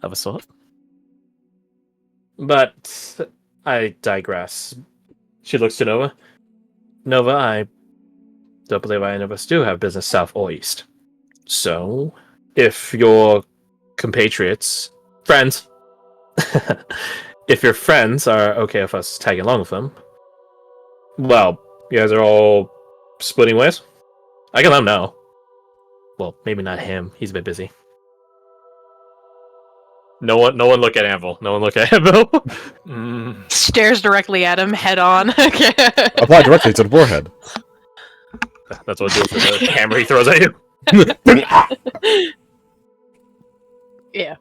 of a sort. But I digress. She looks to Nova. Nova, I don't believe any of us do have business south or east. So, if your compatriots, friends, if your friends are okay with us tagging along with them, well, you guys are all splitting ways. I can let him know. Well, maybe not him. He's a bit busy. No one look at Anvil. No one look at Anvil. Stares directly at him, head on. Apply directly to the forehead. That's what it does to the hammer he throws at you. Yeah.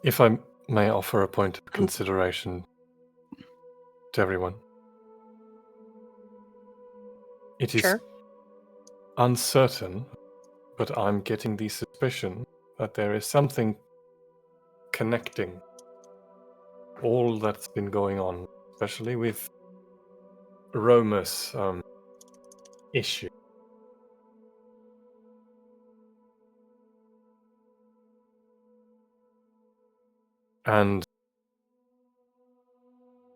If I may offer a point of consideration to everyone. It is Sure. uncertain, but I'm getting the suspicion that there is something connecting all that's been going on, especially with Romus' issue. And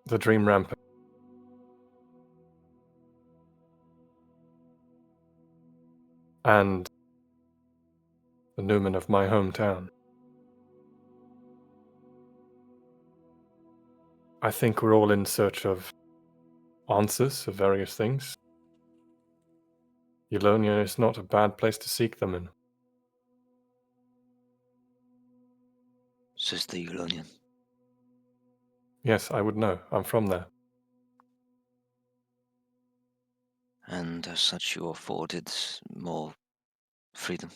the Dream Rampant. And the Newman of my hometown. I think we're all in search of answers of various things. Eulonia is not a bad place to seek them in. Says the Eulonian. Yes, I would know. I'm from there. And as such, you are afforded more freedom.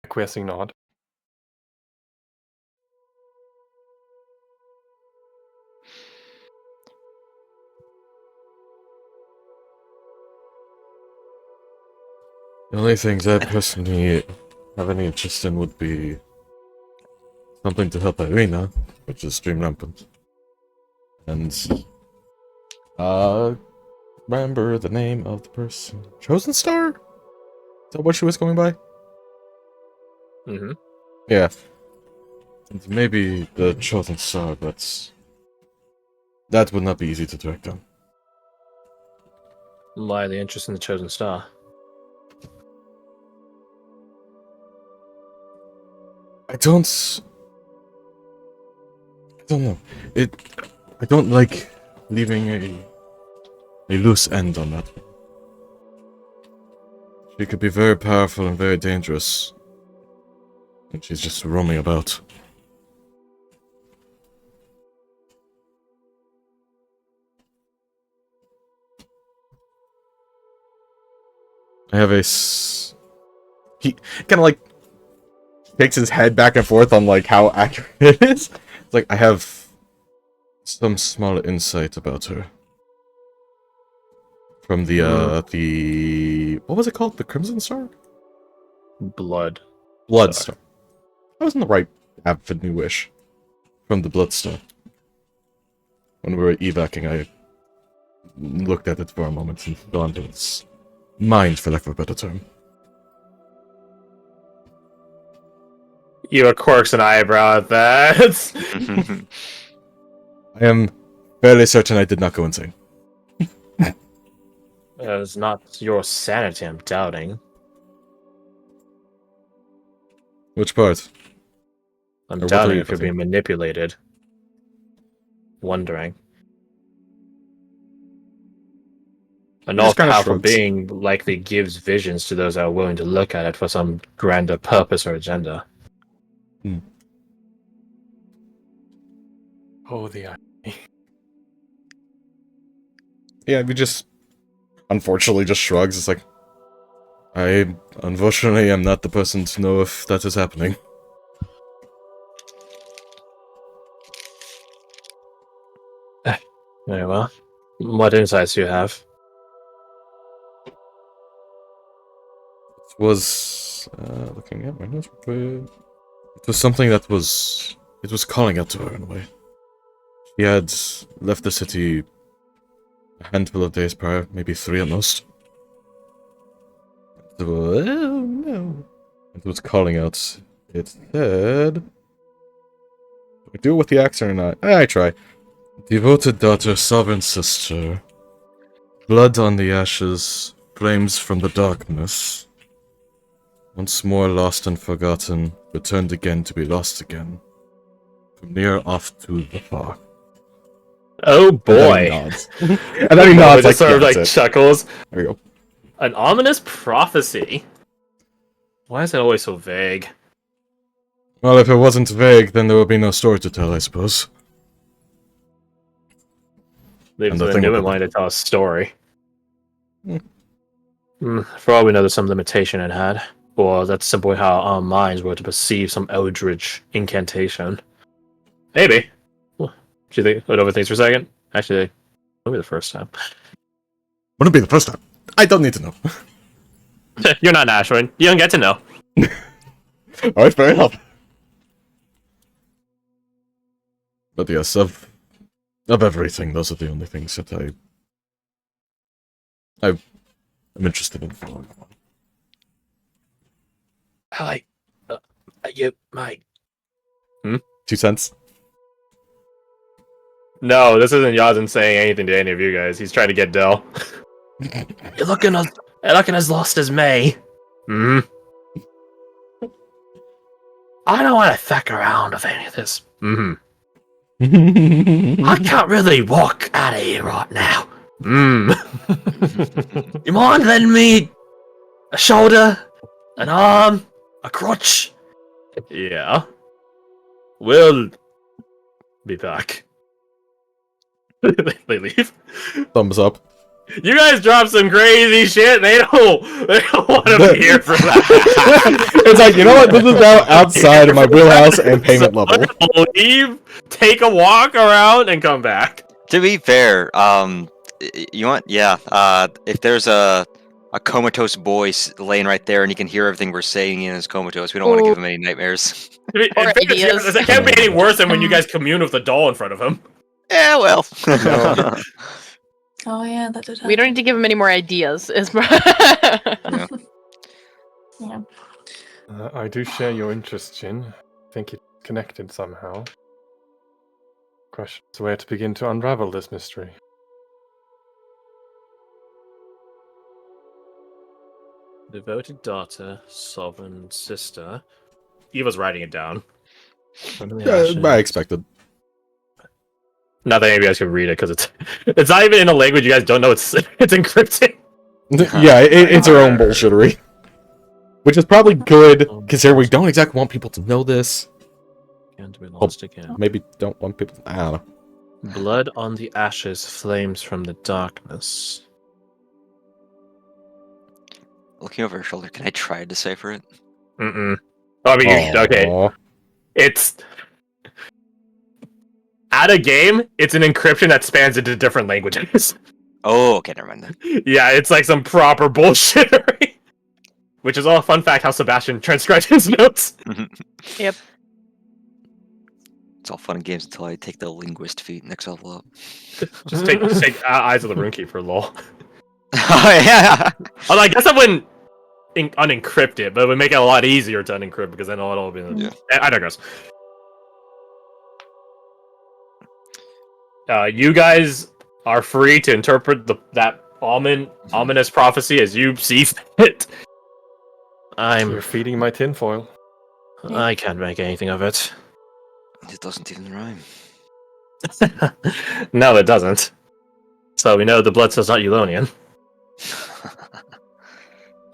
Acquiescing nod. The only things I personally have any interest in would be something to help Irina, which is Dream Rampant. And remember the name of the person. Chosen Star? Is that what she was going by? Mm-hmm. Yeah. And maybe the Chosen Star, but that would not be easy to track down. Why the interest in the Chosen Star? I don't know. I don't like leaving a loose end on that. She could be very powerful and very dangerous. And she's just roaming about. I have he kind of like shakes his head back and forth on like how accurate it is. It's like I have some small insight about her. From the what was it called? The Crimson Star? Blood Star. I was in the right avenue-ish. From the Blood Star. When we were evacing, I looked at it for a moment and gone to its mind, for lack of a better term. You quirks an eyebrow at that. I am fairly certain I did not go insane. It's not your sanity I'm doubting. Which part? I'm Or what doubting are you if you're doubting? being manipulated. Wondering. An Just kinda all-powerful shrugs. being likely gives visions to those that are willing to look at it for some grander purpose or agenda. Oh, the Yeah, we just unfortunately just shrugs. It's like, I unfortunately am not the person to know if that is happening. Very well. What insights do you have? It was looking at my notes. It was something that was calling out to her in a way. She had left the city a handful of days prior, maybe 3 at most. Oh, no. It was calling out. It said... Do I do it with the accent or not? I try. Devoted daughter, sovereign sister. Blood on the ashes, flames from the darkness. Once more lost and forgotten, returned again to be lost again. From near off to the far. Oh And then he boy. nods. And then he nods like, sort of yeah, like that's it. chuckles. There we go. An ominous prophecy. Why is it always so vague? Well, if it wasn't vague, then there would be no story to tell, I suppose. Leaves And the the thing new with in mind to tell a story. Hmm. For all we know, there's some limitation it had. Or that's simply how our minds were to perceive some eldritch incantation. Maybe. Do you think it overthinks for a second? Actually, it'll be the first time. Wouldn't be the first time. I don't need to know. You're not an Ashwin. You don't get to know. Alright, fair enough. But yes, of everything, those are the only things that I'm interested in following on. Hi. You might. 2 cents? No, this isn't Yazin saying anything to any of you guys. He's trying to get Dell. You're looking as lost as me. Hmm. I don't want to fuck around with any of this. Hmm. I can't really walk out of here right now. Hmm. You mind lending me a shoulder, an arm, a crutch? Yeah. We'll be back. They leave. Thumbs up. You guys drop some crazy shit. They don't want to be here for that. It's like, you know what? This is now outside of my wheelhouse and payment level. Leave, take a walk around, and come back. To be fair, you want, if there's a comatose boy laying right there and he can hear everything we're saying in his comatose, we don't want to give him any nightmares. Or ideas. It can't be any worse than when you guys commune with the doll in front of him. Yeah, well. Oh yeah, that did happen. We don't need to give him any more ideas. Yeah. Yeah. I do share your interest, Jin. I think it's connected somehow. Question is where to begin to unravel this mystery. Devoted daughter, sovereign sister. Eva's writing it down. I expected. Not that any of you guys can read it because it's not even in a language you guys don't know. It's encrypted. Yeah, it's our own bullshittery. Which is probably good, because here we don't exactly want people to know this. Can't be lost again. Maybe don't want people to... I don't know. Blood on the ashes, flames from the darkness. Looking over her shoulder, can I try to decipher it? Mm-mm. Oh, I mean, okay. Aw. It's... At a game, it's an encryption that spans into different languages. Oh, okay, never mind then. Yeah, it's like some proper bullshittery. Which is all a fun fact how Sebastian transcribed his notes. Yep. It's all fun and games until I take the linguist feat next level up. Just take Eyes of the Runekeeper, lol. Oh, yeah! Although I guess I wouldn't unencrypt it, but it would make it a lot easier to unencrypt because then it'll all be... Yeah. I digress. You guys are free to interpret that ominous prophecy as you see fit. You're feeding my tinfoil. I can't make anything of it. It doesn't even rhyme. No, it doesn't. So we know the Bloodstill's not Eulonian.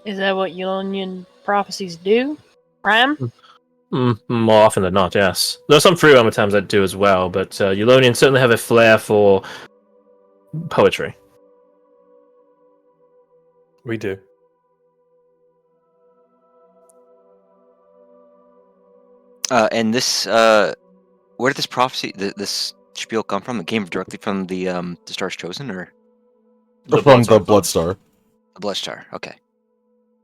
Is that what Eulonian prophecies do? Rhyme? More often than not, yes. There's some free times that do as well, but Eulonians certainly have a flair for poetry. We do. And this, where did this prophecy, this spiel come from? It came directly from the Stars Chosen, or From the Bloodstar. the Bloodstar? Okay.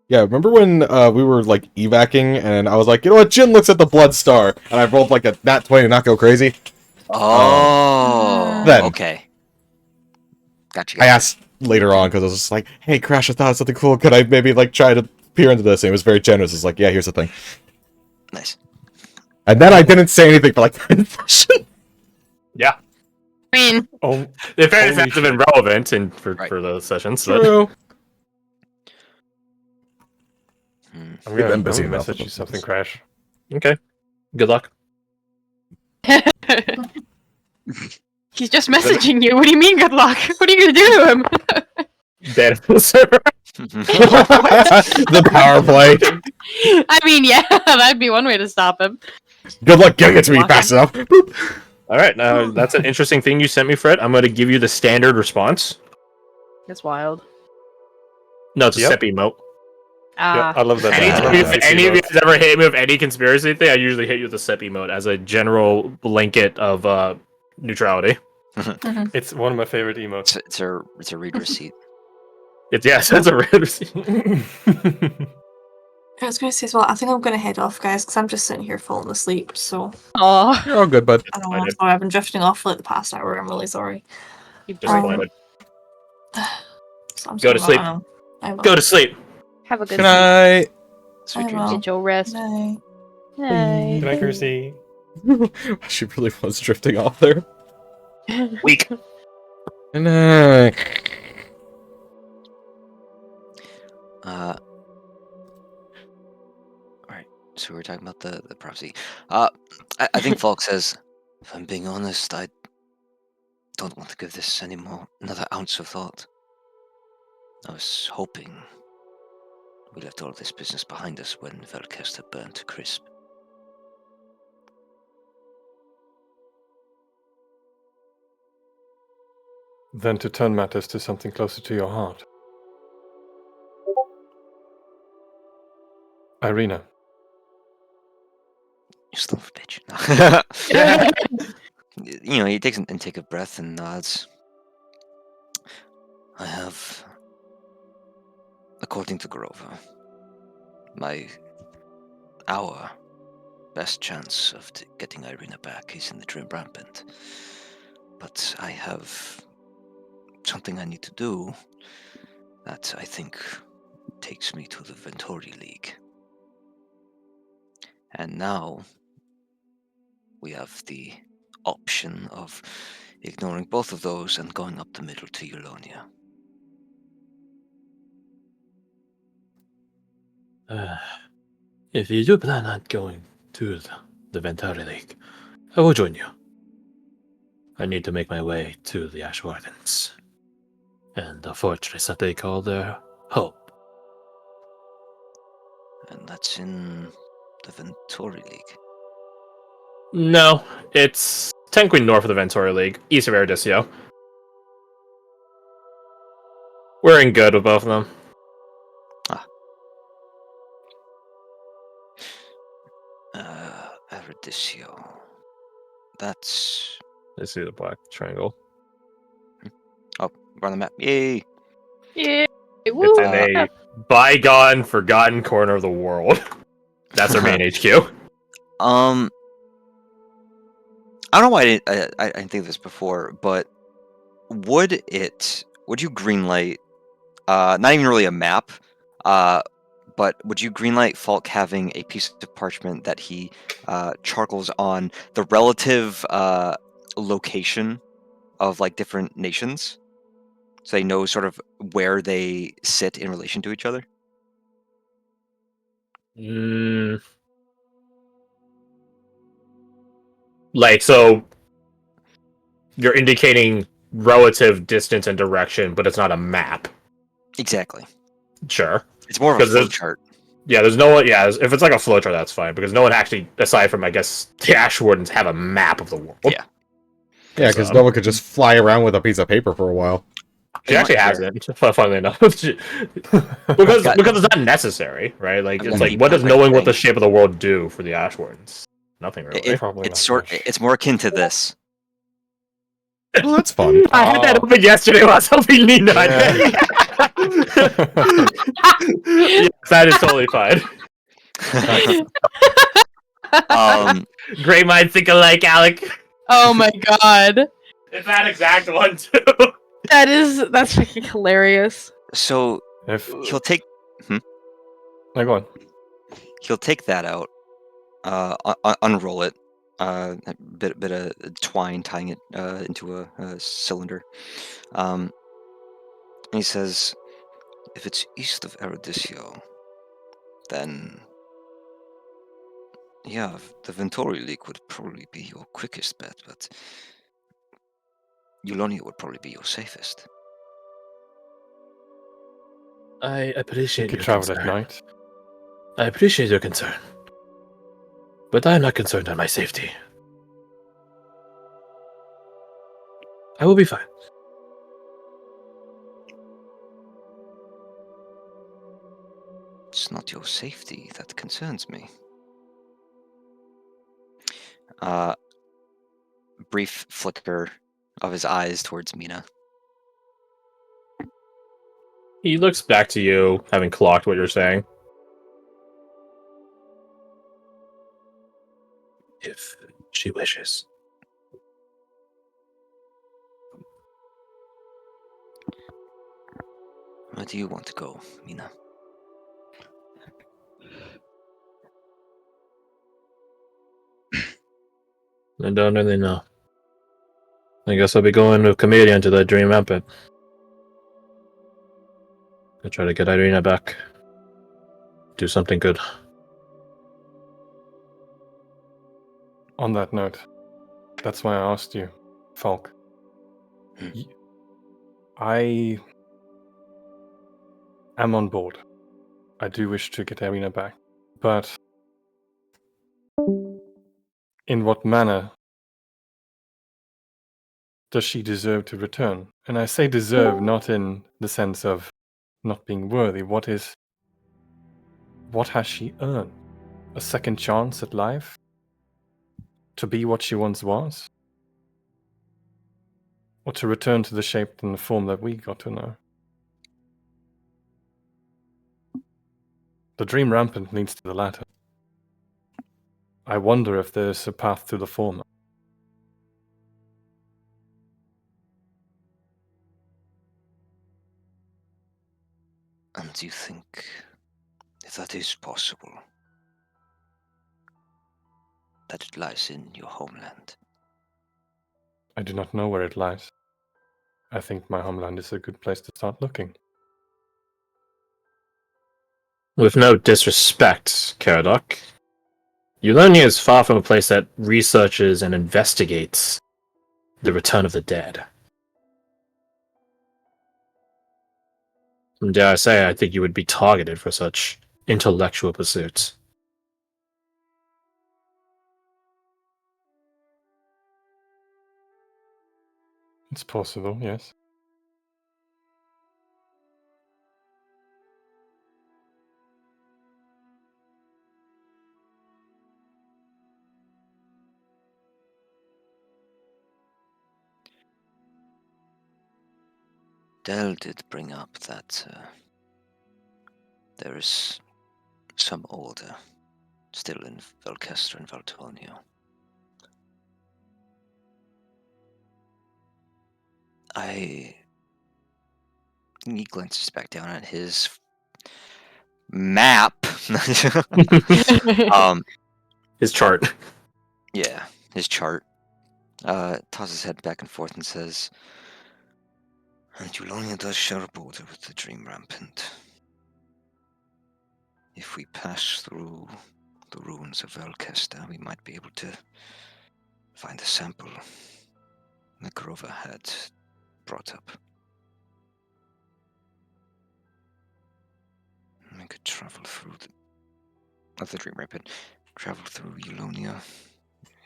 Yeah, remember when we were, like, evacing, and I was like, you know what, Jin looks at the Bloodstar, and I rolled, like, a nat 20 to not go crazy? Oh, Then. okay. Gotcha. I asked later on, because I was just like, hey, Crash, I thought of something cool, could I maybe, like, try to peer into this, and he was very generous. It's like, yeah, here's the thing. Nice. And then I didn't say anything for like 10 sessions. Yeah. I mean, Oh, In fairness, Holy that's been relevant and for Right. those sessions. But True. I'm We've gonna, been busy I'm gonna enough message with you something, this. Crash. okay. Good luck. he's just messaging you. What do you mean, good luck? What are you gonna do to him? Dead the server. The power play. I mean, yeah, that'd be one way to stop him. Good luck getting it to me fast enough. Boop. All right. Now that's an interesting thing you sent me, Fred. I'm going to give you the standard response. That's wild. No, it's a Yep. sip emote. Yeah, Ah, I love that. Anytime I love that any of emote. you guys ever hit me with any conspiracy thing, I usually hit you with the sip emote as a general blanket of neutrality. It's one of my favorite emotes. It's a read receipt. It's yes, that's a red receipt. I was going to say as well, I think I'm going to head off, guys, because I'm just sitting here falling asleep, so oh, You're all good, bud. I don't Fine, know. dude. Sorry, I've been drifting off for like the past hour. I'm really sorry. Just Um, fine, bud. So I'm Go to sorry, sleep. I will. Go to sleep. have a good Good night. Sweet I dreams. will. Get your rest. Night. Night. Good night, Kirsty. She really was drifting off there. Weak. Good night. Alright, so we're talking about the prophecy. I think Falk says, if I'm being honest, I don't want to give this another ounce of thought. I was hoping we left all this business behind us when Velkester burned to crisp. Then to turn matters to something closer to your heart. Irina. You son of a bitch. He takes an intake of breath and nods. I have, according to Grover, our best chance of getting Irina back is in the Dream Rampant. But I have something I need to do that I think takes me to the Ventori League. And now we have the option of ignoring both of those and going up the middle to Eulonia. If you do plan on going to the Ventari League, I will join you. I need to make my way to the Ash Wardens and the fortress that they call their hope. And that's in the Ventori League. No, it's technically north of the Ventori League, east of Eruditio. We're in good with both of them. Eruditio. That's... I see the black triangle. Oh, we're on the map. Yay! Yeah. It's Woo. in a bygone, forgotten corner of the world. That's our main HQ. I don't know why I didn't think of this before, but would you greenlight, not even really a map, but would you greenlight Falk having a piece of parchment that he charcoals on the relative location of like different nations, so they know sort of where they sit in relation to each other? Like, so you're indicating relative distance and direction, but it's not a map. Exactly. Sure. It's more of a 'Cause there's- flowchart. Yeah, there's no one. Yeah, if it's like a flowchart, that's fine because no one actually, aside from I guess the Ash Wardens, have a map of the world. Yeah. Yeah, because no one could just fly around with a piece of paper for a while. She actually has it. Funnily enough, because it's not necessary, right? Like I've it's got like the what does perfect knowing what the thing. shape of the world do for the Ash Wardens? Nothing really. Probably It's not much. it's more akin to this. Well, that's fun. I had that Oh. open yesterday while I was helping Nina. Yes, that is totally fine. Great minds think alike, Alec. Oh my god. It's that exact one too. That's freaking hilarious. So If he'll take. Now go on. He'll take that out, unroll it, a bit of twine tying it into a cylinder. And he says, if it's east of Erudicio, then yeah, the Ventori leak would probably be your quickest bet, but Eulonia would probably be your safest. I You appreciate could your travel concern. at night. I appreciate your concern. But I'm not concerned on my safety. I will be fine. It's not your safety that concerns me. Brief flicker of his eyes towards Mina. He looks back to you, having clocked what you're saying. If she wishes. Where do you want to go, Mina? I don't really know. I guess I'll be going with Comedian to the Dream Rampant. I'll try to get Irina back. Do something good. On that note, that's why I asked you, Falk. I am on board. I do wish to get Irina back. But in what manner does she deserve to return? And I say deserve not in the sense of not being worthy. What has she earned? A second chance at life? To be what she once was? Or to return to the shape and the form that we got to know? The dream rampant leads to the latter. I wonder if there's a path to the former. And you think if that is possible, that it lies in your homeland? I do not know where it lies. I think my homeland is a good place to start looking. With no disrespect, Caradoc, Eulonia is far from a place that researches and investigates the return of the dead. And dare I say, I think you would be targeted for such intellectual pursuits. It's possible, yes. Dell did bring up that there is some order still in Velkestra and Valtonio. He glances back down at his map. His chart. Yeah, his chart. Tosses his head back and forth and says, and Eulonia does share a border with the Dream Rampant. If we pass through the ruins of Velkesta, we might be able to find a sample Makarova had brought up. We could travel through the Dream Rampant, travel through Eulonia,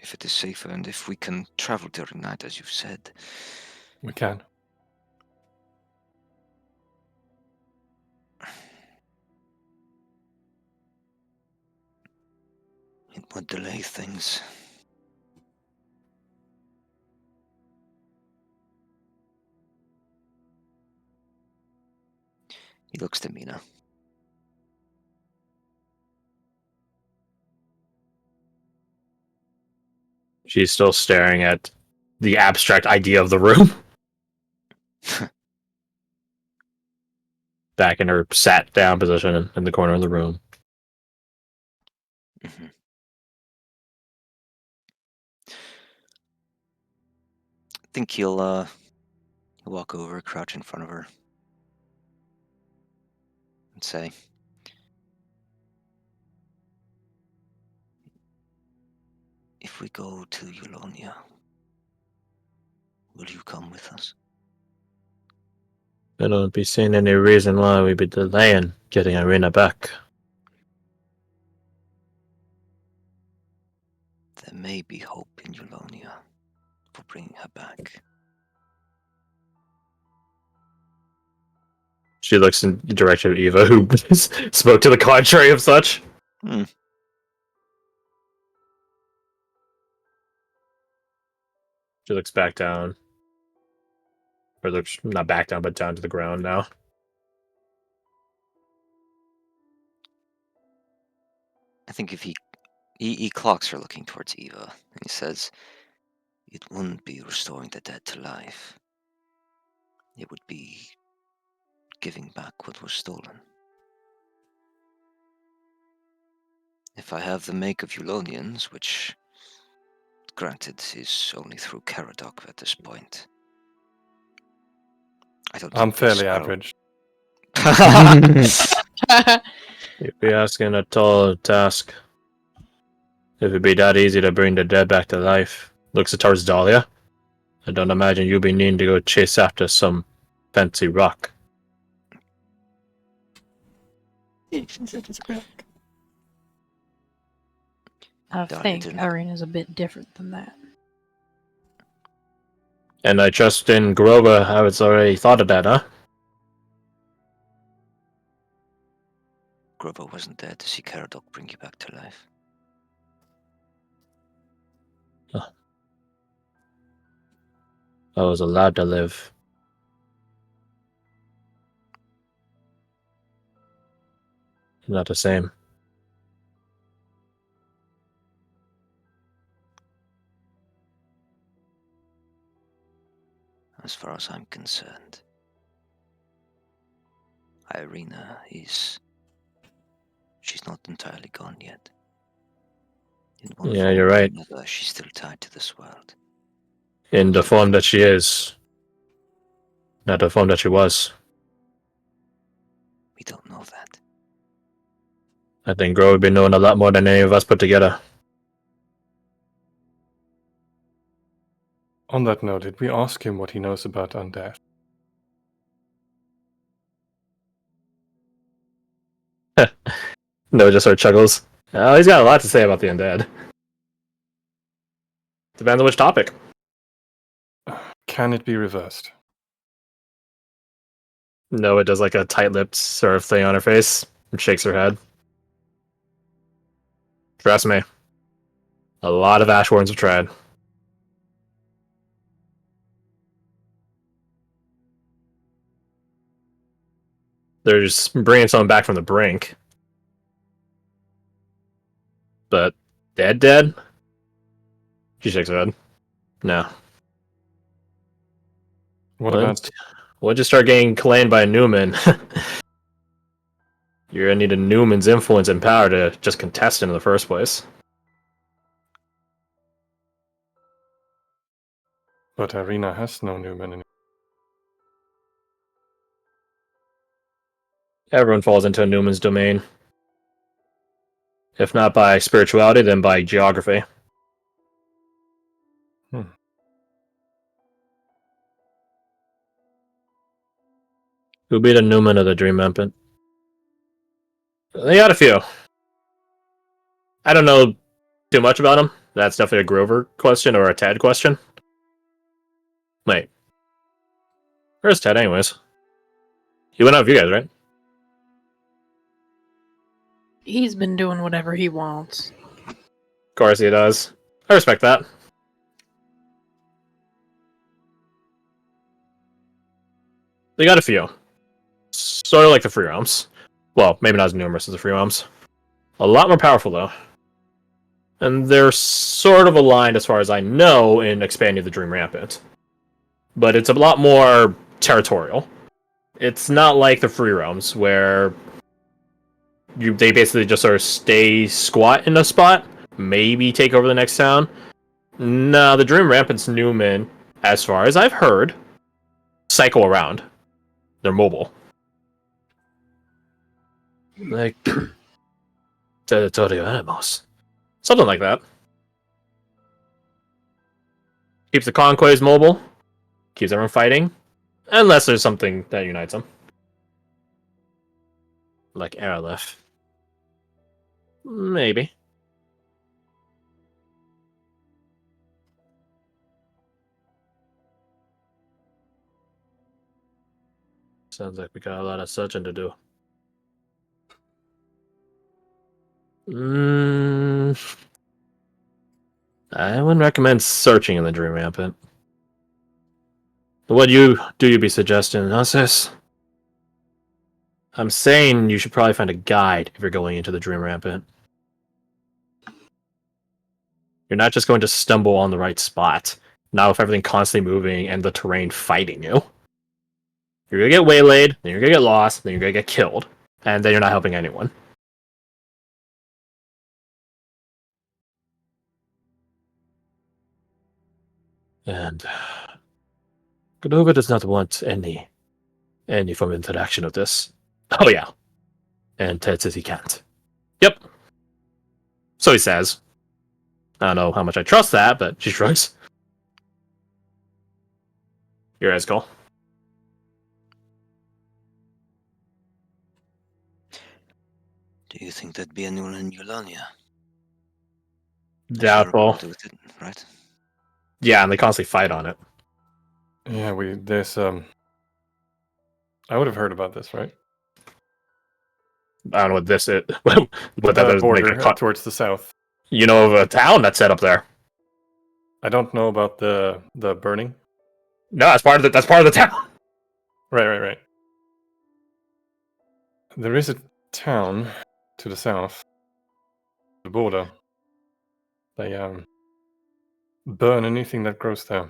if it is safer, and if we can travel during night, as you've said. We can. It would delay things. He looks to Mina. She's still staring at the abstract idea of the room. Back in her sat down position in the corner of the room. Mhm. I think he'll walk over, crouch in front of her, and say, "If we go to Eulonia, will you come with us?" I don't be seeing any reason why we'd be delaying getting Irina back. There may be hope in Eulonia for bringing her back. She looks in the direction of Eva, who spoke to the contrary of such. Hmm. She looks back down. Or looks not back down, but down to the ground now. I think if he clocks her looking towards Eva, and he says, "It wouldn't be restoring the dead to life. It would be giving back what was stolen. If I have the make of Eulonians, which, granted, is only through Caradoc at this point, I don't I'm think this fairly battle- average. You'd be asking a tall task. If it'd be that easy to bring the dead back to life. Looks towards Dahlia. I don't imagine you'd be needing to go chase after some fancy rock. I Dahlia think didn't- Irina's a bit different than that. And I trust in Grover how it's already thought of that, huh? Grover wasn't there to see Caradoc bring you back to life. I was allowed to live. Not the same. As far as I'm concerned, Irina she's not entirely gone yet. In one Yeah, form you're or right. another, she's still tied to this world. In the form that she is. Not the form that she was. We don't know that. I think Grover would be knowing a lot more than any of us put together. On that note, did we ask him what he knows about undeath? No, just sort of chuckles. Oh, he's got a lot to say about the undead. Depends on which topic. Can it be reversed? Noah does like a tight-lipped sort of thing on her face and shakes her head. Trust me. A lot of Ashwarns have tried. They're just bringing someone back from the brink. But dead? She shakes her head. No. What about Once you start getting claimed by a Newman, you're gonna need a Newman's influence and power to just contest in the first place. but Irina has no Newman in it. Everyone falls into a Newman's domain. If not by spirituality, then by geography. Who'd be the Newman of the Dream Rampant? They got a few. I don't know too much about them. That's definitely a Grover question or a Ted question. Wait. Where's Ted, anyways? He went out with you guys, right? He's been doing whatever he wants. Of course he does. I respect that. They got a few. Sort of like the Free Realms. Well, maybe not as numerous as the Free Realms. A lot more powerful, though. And they're sort of aligned, as far as I know, in expanding the Dream Rampant. But it's a lot more territorial. It's not like the Free Realms, where they basically just sort of stay squat in a spot, maybe take over the next town. No, the Dream Rampant's Newman, as far as I've heard, cycle around. They're mobile. Like territorio animals. Something like that. Keeps the conclaves mobile, keeps everyone fighting, unless there's something that unites them. Like Aerolith. Maybe. Sounds like we got a lot of searching to do. I wouldn't recommend searching in the Dream Rampant. What do you be suggesting, Nossis? I'm saying you should probably find a guide if you're going into the Dream Rampant. You're not just going to stumble on the right spot. Now with everything constantly moving and the terrain fighting you. You're gonna get waylaid, then you're gonna get lost, then you're gonna get killed. And then you're not helping anyone. And Godova does not want any form of interaction with this. Oh yeah. And Ted says he can't. Yep. So he says. I don't know how much I trust that, but she shrugs. Your eyes, Cole. Do you think that'd be anyone in Eulalia? Doubtful. Right? Yeah, and they constantly fight on it. Yeah, there's I would have heard about this, right? I don't know what this is. What that is. Border towards the south. You know of a town that's set up there. I don't know about the burning. No, that's part of the town. Right. There is a town to the south, the border. They burn anything that grows there,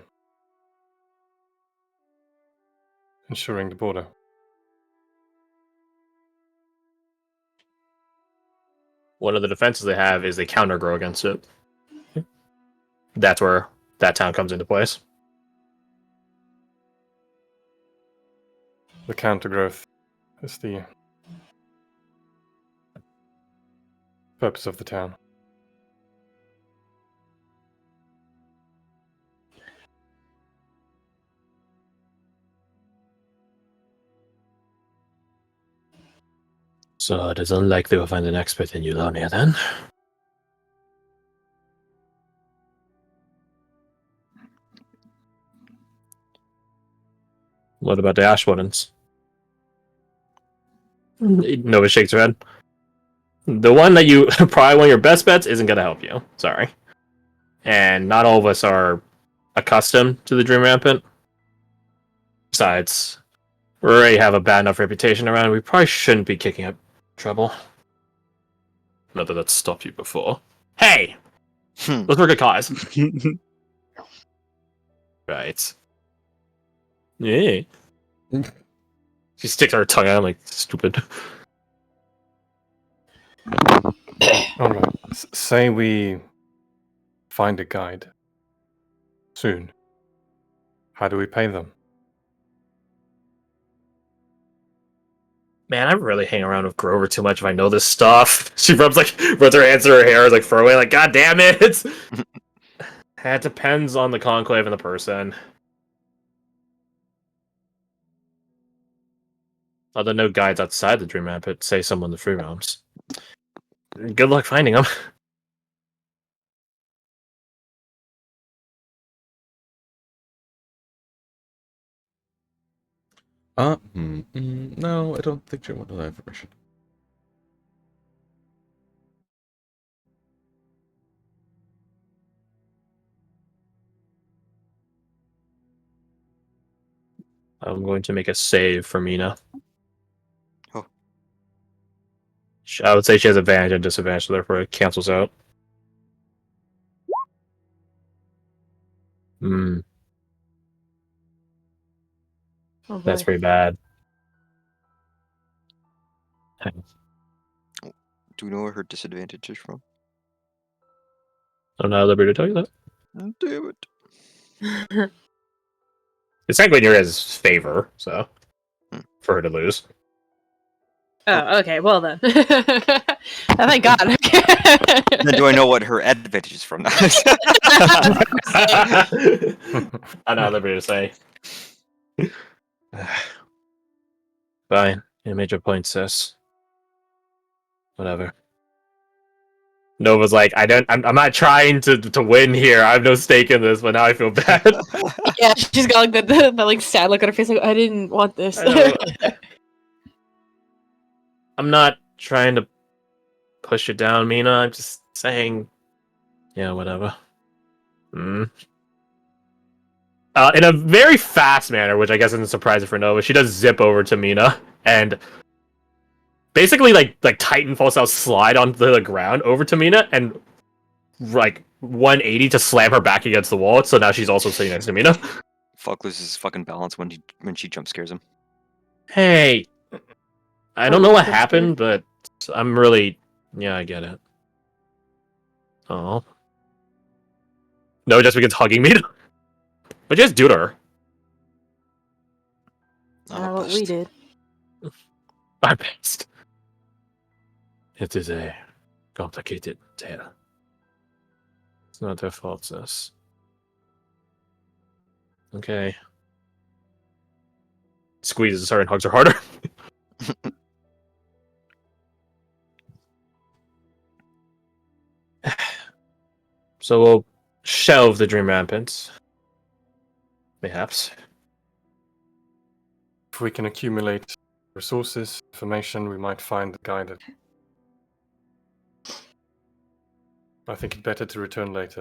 ensuring the border. One of the defenses they have is they counter grow against it. That's where that town comes into place. The counter growth is the purpose of the town. So it is unlikely we'll find an expert in Eulalia then. What about the Ashwardens? Nova shakes her head. The one that you probably one of your best bets isn't going to help you. Sorry. And not all of us are accustomed to the Dream Rampant. Besides, we already have a bad enough reputation around. We probably shouldn't be kicking up trouble. Not that that's stopped you before. Hey! Let's work a cause. Right. Yeah. She sticks her tongue out like stupid. Alright. Say we find a guide soon. How do we pay them? Man, I really hang around with Grover too much if I know this stuff. She runs her hands through her hair, is like far away, like, God damn it! It depends on the conclave and the person. Although no guides outside the Dream Rampant say someone in the Free Realms. Good luck finding them. No, I don't think you want that information. I'm going to make a save for Mina. Oh. I would say she has advantage and disadvantage, so therefore it cancels out. Oh, That's boy. pretty bad. Do you know where her disadvantage is from? I'm not at liberty to tell you that. Damn it. It's technically in your guys' favor, so for her to lose. Oh, okay. Well then. Oh, thank God. Then do I know what her advantage is from now? I'm not at liberty to say. Fine. You made your point, sis. Whatever. Nova's like, I'm not trying to win here. I have no stake in this, but now I feel bad. Yeah, she's got like the like sad look on her face, like I didn't want this. I know. I'm not trying to push it down, Mina. I'm just saying, yeah, whatever. In a very fast manner, which I guess isn't surprising for Nova, she does zip over to Mina and basically like Titanfall style slide onto the ground over to Mina and like 180 to slam her back against the wall. So now she's also sitting next to Mina. Fuck loses fucking balance when she jump scares him. Hey, I don't know what happened, but I'm really I get it. Oh. No, just begins hugging Mina. What you guys do to her? What we did. Our best. It is a complicated tale. It's not their fault, sis. Okay. Squeezes her and hugs her harder. So we'll shelve the Dream Rampant. Perhaps. If we can accumulate resources, information, we might find the guy that... I think it's better to return later.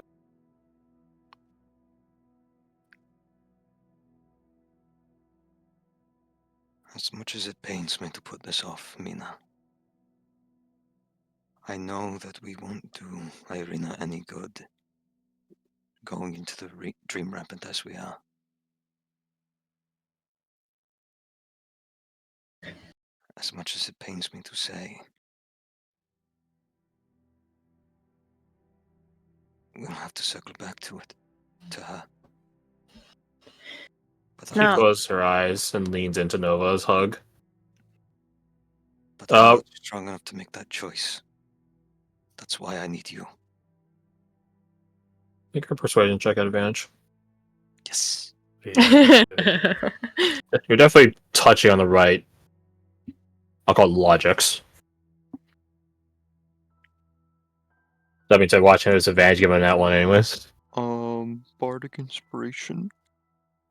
As much as it pains me to put this off, Mina, I know that we won't do Irina any good going into the Dream Rampant as we are. As much as it pains me to say, we'll have to circle back to it, to her. But She closes her eyes and leans into Nova's hug. But I'm not strong enough to make that choice. That's why I need you. Make her persuasion check at advantage. Yes. Yeah. You're definitely touchy on the right. I'll call it logics. That means I'm watching his advantage given that one anyways. Bardic Inspiration.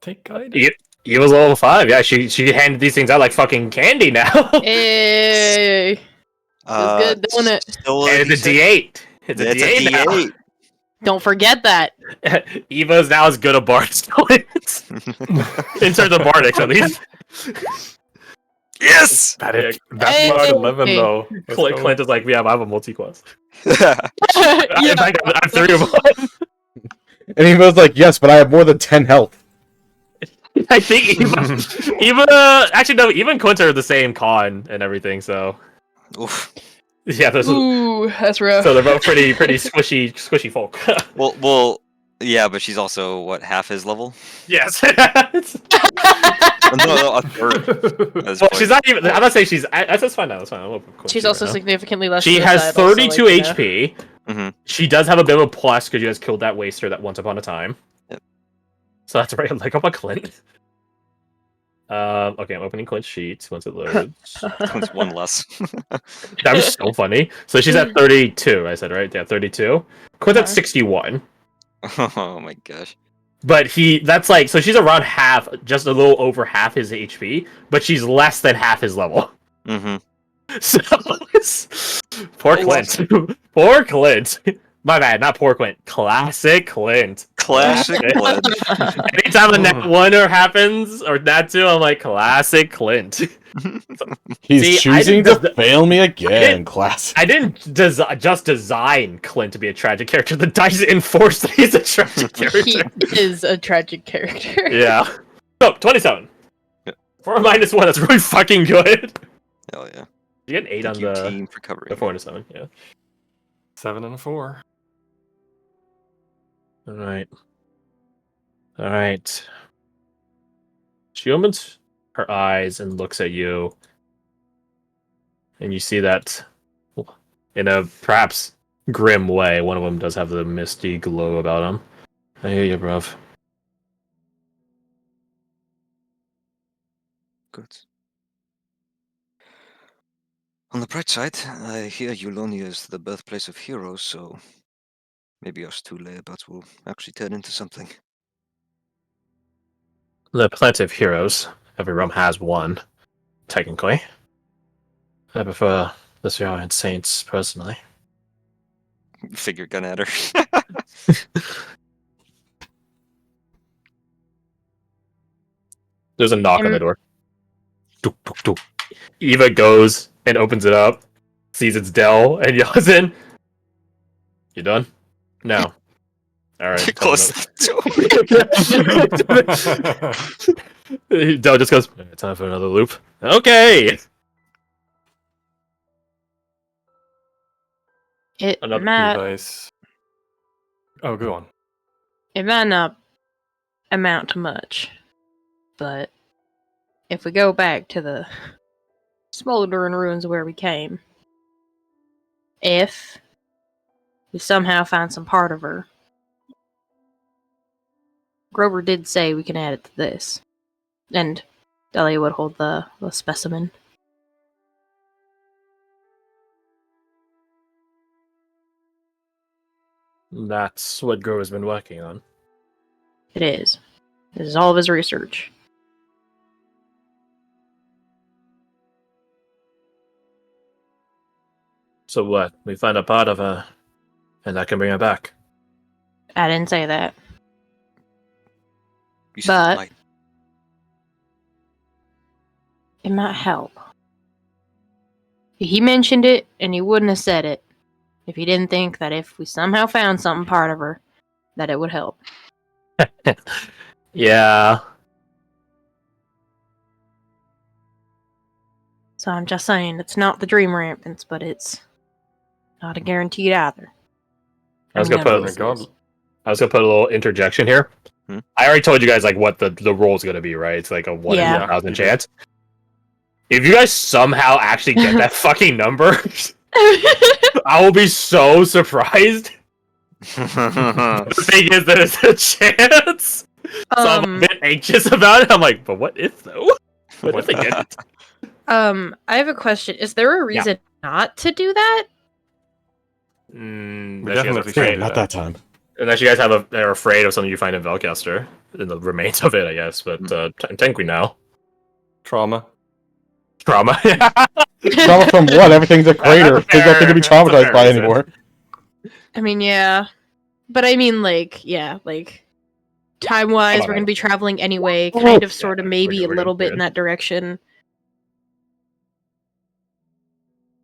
Take guidance. He was level 5, yeah, she handed these things out like fucking candy now. Hey. Feels good, don't it? Still And it's a D8. It's a D8 now. Don't forget that. Eva's now as good a bard as Clint. In terms of bardics, at least. Yes! That's Hey! about 11 though. Let's go. Clint is like, yeah, I have a multi-quest. Yeah. In fact, I have 3 of them. And he was like, yes, but I have more than 10 health. I think Eva, actually no, Eva and Clint are the same con and everything, so. Oof. Yeah, Ooh, that's rough. so they're both pretty squishy folk. Well, yeah, but she's also, what, half his level? Yes. No, a third. Well, she's not even. I'm not saying she's. That's fine now. That's fine. She's also significantly less. She has suicidal, so, 32 like, you know. HP. Mm-hmm. She does have a bit of a plus because you guys killed that waster that once upon a time. Yep. So that's right. Like up a Clint. Okay, I'm opening Clint's sheets once it loads. Clint's one less. That was so funny. So she's at 32. I said right. Yeah, 32. Clint's at 61. Oh my gosh. But that's like, so she's around half, just a little over half his HP, but she's less than half his level. Mm-hmm. So, poor Clint. Poor Clint. My bad, not poor Clint. Classic Clint. Classic Clint. Anytime a nat 1 happens, or nat 2, I'm like, classic Clint. He's choosing to fail me again, class. I didn't just design Clint to be a tragic character. The dice enforce that he's a tragic character. He is a tragic character. Yeah. So, 27. Yeah. For a -1, that's really fucking good. Hell yeah. You get an 8 Thank on you, the team, for covering. 4 and a 7. Yeah. 7 and a 4. All right. All right. She opens her eyes and looks at you, and you see that, in a perhaps grim way, one of them does have the misty glow about him. I hear you, bruv. Good. On the bright side, I hear Eulonia is the birthplace of heroes, so maybe us two layabouts will actually turn into something. There are plenty of heroes. Every realm has one, technically. I prefer the Syrian Saints, personally. Figure gun at her. There's a knock on Am- the door. Duk, duk, duk. Eva goes and opens it up, sees it's Dell, and yells in, "You done? No. All right." Close the door. Dell just goes, "Time for another loop." Okay. It Another might Device. Oh, go on. it might not amount to much, but if we go back to the smoldering ruins where we came, if we somehow find some part of her, Grover did say we can add it to this, and Delia would hold the specimen. That's what Grover's been working on. It is. This is all of his research. So what? We find a part of her, and I can bring her back. I didn't say that. You But- said might. It might help. He mentioned it, and he wouldn't have said it if he didn't think that if we somehow found something part of her, that it would help. Yeah. So I'm just saying, it's not the dream rampants, but it's not a guaranteed either. I was mean, gonna never put. is. I was gonna put a little interjection here. Hmm? I already told you guys like what the roll is gonna be, right? It's like a 1 in Yeah. 1,000 you did. chance. If you guys somehow actually get that fucking number, I will be so surprised. The thing is, there's a chance. So I'm a bit anxious about it. I'm like, but what if though? What if they get it? I have a question. Is there a reason not to do that? We Unless you guys are definitely afraid. can't do Not that time. Unless you guys are afraid of something you find in Velcaster, and the remains of it, I guess. But technically now. Trauma. Trauma. Trauma from what? Everything's a crater. There's nothing to be That's a fair traumatized by reason. anymore. I mean, yeah. But I mean, like, yeah, like, time-wise, Come on, we're going to be traveling anyway, Oh, kind of, sort of, yeah, maybe we're a good, little we're bit good. in that direction.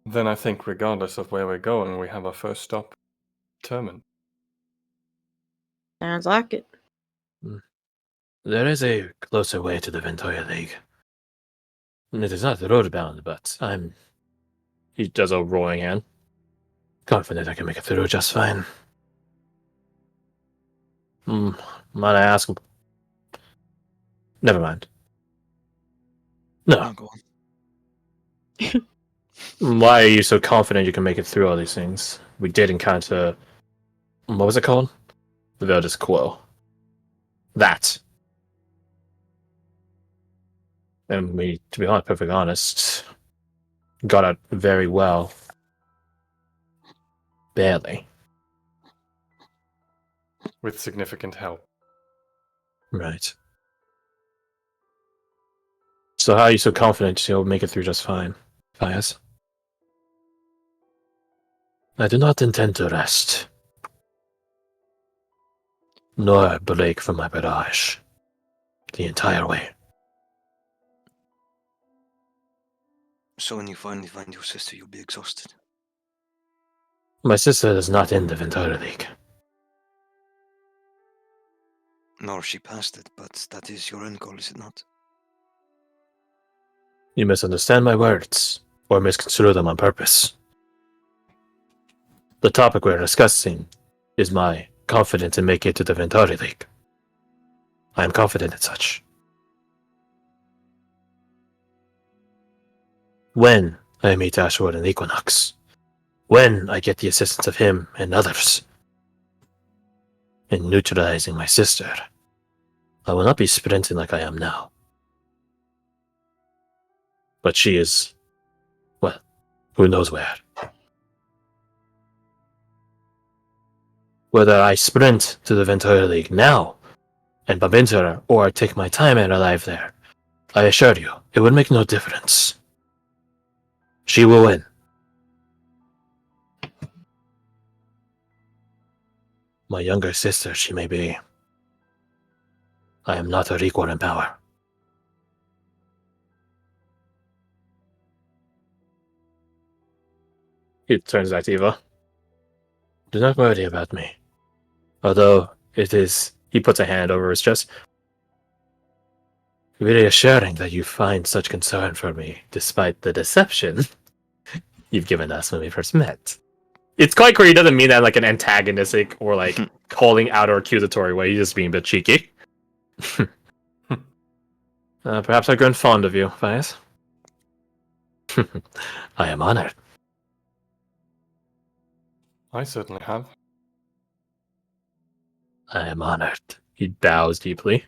Then I think, regardless of where we're going, we have our first stop determined. Sounds like it. There is a closer way to the Ventoya League. It is not roadbound, but I'm. He does a rolling hand. Confident I can make it through just fine. Might I ask? Never mind. No. Oh, go on. Why are you so confident you can make it through all these things? We did encounter. What was it called? The Verdus Quo. That. And we, to be honest, perfectly honest, got out very well. Barely. With significant help. Right. So how are you so confident you'll make it through just fine, Fias? I do not intend to rest. Nor break from my barrage. The entire way. So when you finally find your sister, you'll be exhausted. My sister is not in the Ventura League. Nor she passed it, but that is your end goal, is it not? You misunderstand my words. or misconstrue them on purpose. The topic we're discussing is my confidence in making it to the Ventari League. I am confident in such. When I meet Ashwood and Equinox, when I get the assistance of him and others in neutralizing my sister, I will not be sprinting like I am now. But she is, well, who knows where. Whether I sprint to the Ventura League now and bump into her, or take my time and arrive there, I assure you, it would make no difference. She will win. My younger sister she may be. I am not her equal in power. He turns back to Eva. Do not worry about me. Although it is, he puts a hand over his chest. Really assuring that you find such concern for me, despite the deception you've given us when we first met. It's quite clear he doesn't mean that like an antagonistic or like calling out or accusatory way. He's just being a bit cheeky. Perhaps I've grown fond of you, Vias. I am honored. I certainly have. I am honored. He bows deeply.